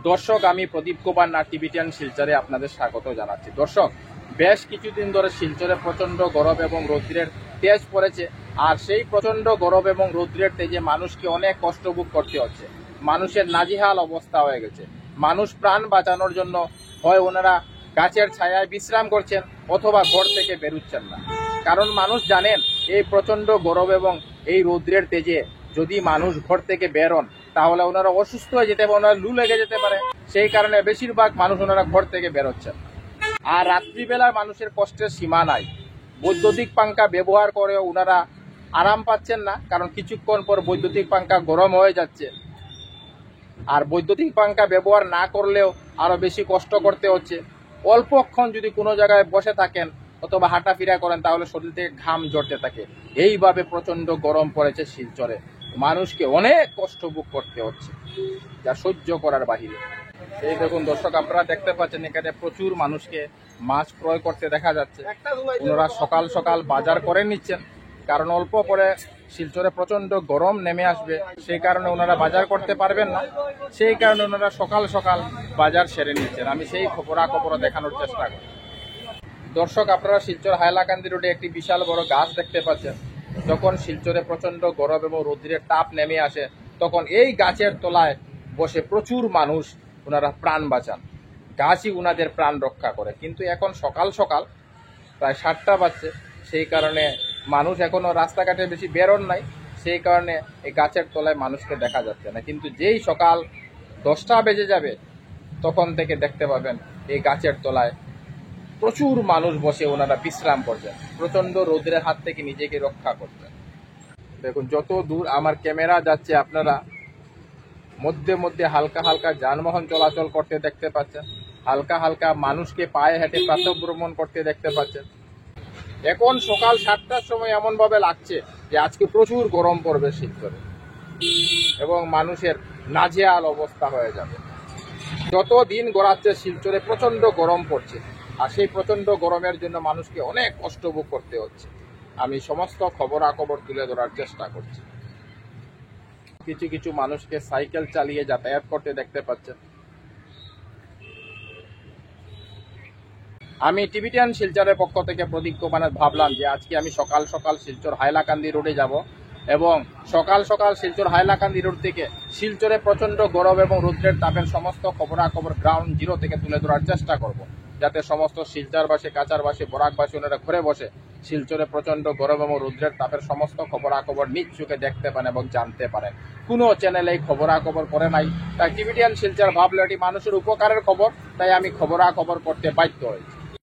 দর্শক, আমি প্রদীপ কুমার না টিভিটিয়ান শিলচরে আপনাদের স্বাগত জানাচ্ছি। দর্শক, বেশ কিছুদিন ধরে শিলচরে প্রচণ্ড গরম এবং রৌদ্রের তেজ পড়েছে। আর সেই প্রচণ্ড গরম এবং রৌদ্রের তেজে মানুষকে অনেক কষ্ট ভোগ করতে হচ্ছে। মানুষের নাজেহাল অবস্থা হয়ে গেছে। মানুষ প্রাণ বাঁচানোর জন্য হয় ওনারা গাছের ছায়ায় বিশ্রাম করছেন অথবা ঘর থেকে বেরোচ্ছেন না। কারণ মানুষ জানেন এই প্রচণ্ড গরম এবং এই রৌদ্রের তেজে যদি মানুষ ঘর থেকে বেরোন তাহলে ওনারা অসুস্থ হয়ে যেতে পারে, ওনারা লু লেগে যেতে পারে। সেই কারণে বেশিরভাগ মানুষ ওনারা ঘর থেকে বেরোচ্ছেন। আর রাত্রিবেলায় মানুষের কষ্টের সীমা নাই। বৈদ্যুতিক পাঙ্খা ব্যবহার করেও ওনারা আরাম পাচ্ছেন না, কারণ কিছুক্ষণ পর বৈদ্যুতিক পাঙ্খা গরম হয়ে যাচ্ছে। আর বৈদ্যুতিক পাঙ্খা ব্যবহার না করলেও আরো বেশি কষ্ট করতে হচ্ছে। অল্পক্ষণ যদি কোনো জায়গায় বসে থাকেন অথবা হাঁটাফেরা করেন তাহলে শরীর থেকে ঘাম জড়তে থাকে। এইভাবে প্রচন্ড গরম পড়েছে শিলচরে। মানুষকে অনেক কষ্ট ভোগ করতে হচ্ছে, যা সহ্য করার বাহিরে। এই দেখুন দর্শক, আপনারা দেখতে পাচ্ছেন এখানে প্রচুর মানুষকে মাছ ক্রয় করতে দেখা যাচ্ছে। ওনারা সকাল সকাল বাজার করে নিচ্ছেন, কারণ অল্প পরে শিলচরে প্রচন্ড গরম নেমে আসবে। সেই কারণে ওনারা বাজার করতে পারবেন না। সেই কারণে ওনারা সকাল সকাল বাজার সেরে নিচ্ছেন। আমি সেই খবরাখবর দেখানোর চেষ্টা করি। দর্শক, আপনারা শিলচর হাইলাকান্দি রোডে একটি বিশাল বড় গাছ দেখতে পাচ্ছেন। যখন শিলচরে প্রচন্ড গরম এবং রৌদ্রের তাপ নেমে আসে তখন এই গাছের তলায় বসে প্রচুর মানুষ ওনারা প্রাণ বাঁচান। গাছই ওনাদের প্রাণ রক্ষা করে। কিন্তু এখন সকাল সকাল প্রায় 7টা বাজছে, সেই কারণে মানুষ এখনো রাস্তাঘাটে বেশি বেরোন নাই। সেই কারণে এই গাছের তলায় মানুষকে দেখা যাচ্ছে না। কিন্তু যেই সকাল 10টা বেজে যাবে তখন থেকে দেখতে পাবেন এই গাছের তলায় প্রচুর মানুষ বসে ওনারা বিশ্রাম করছেন, প্রচন্ড রৌদ্রের হাত থেকে নিজেকে রক্ষা করছেন। দেখুন, যত দূর আমার ক্যামেরা যাচ্ছে আপনারা মধ্যে মধ্যে হালকা হালকা যানবাহন চলাচল করতে দেখতে পাচ্ছেন। হালকা হালকা মানুষকে পায়ে হেঁটে প্রাতঃভ্রমণ করতে দেখতে পাচ্ছেন। এখন সকাল 7টার সময় এমন ভাবে লাগছে যে আজকে প্রচুর গরম পড়বে শিলচরে এবং মানুষের নাজেহাল অবস্থা হয়ে যাবে। যত দিন গড়াচ্ছে শিলচরে প্রচন্ড গরম পড়ছে। আর সেই প্রচন্ড গরমের জন্য মানুষকে অনেক কষ্ট ভোগ করতে হচ্ছে। আমি সমস্ত খবরাখবর তুলে ধরার চেষ্টা করছি। কিছু কিছু মানুষকে সাইকেল চালিয়ে যাতায়াত করতে দেখতে পাচ্ছেন। আমি টিভিটিয়ান শিলচরের পক্ষ থেকে প্রদীপ কুমার ভাবলাম যে আজকে আমি সকাল সকাল শিলচর হাইলাকান্দি রোডে যাব এবং সকাল সকাল শিলচর হাইলাকান্দি রোড থেকে শিলচরে প্রচন্ড গরম এবং রৌদ্রের তাপের সমস্ত খবরাখবর গ্রাউন্ড জিরো থেকে তুলে ধরার চেষ্টা করব, যাতে সমস্ত শিলচরবাসী, কাছারবাসী, বরাকবাসী ওনারা ঘরে বসে শিলচরে প্রচন্ড গরম এবং রৌদ্রের তাপের সমস্ত খবরাখবর নিজ চোখে দেখতে পারেন এবং জানতে পারেন। কোনো চ্যানেলে এই খবরাখবর করে নাই, তাই টিভিটিয়ান শিলচর ভাবলো এটি মানুষের উপকারের খবর, তাই আমি খবরাখবর করতে বাধ্য হয়েছি।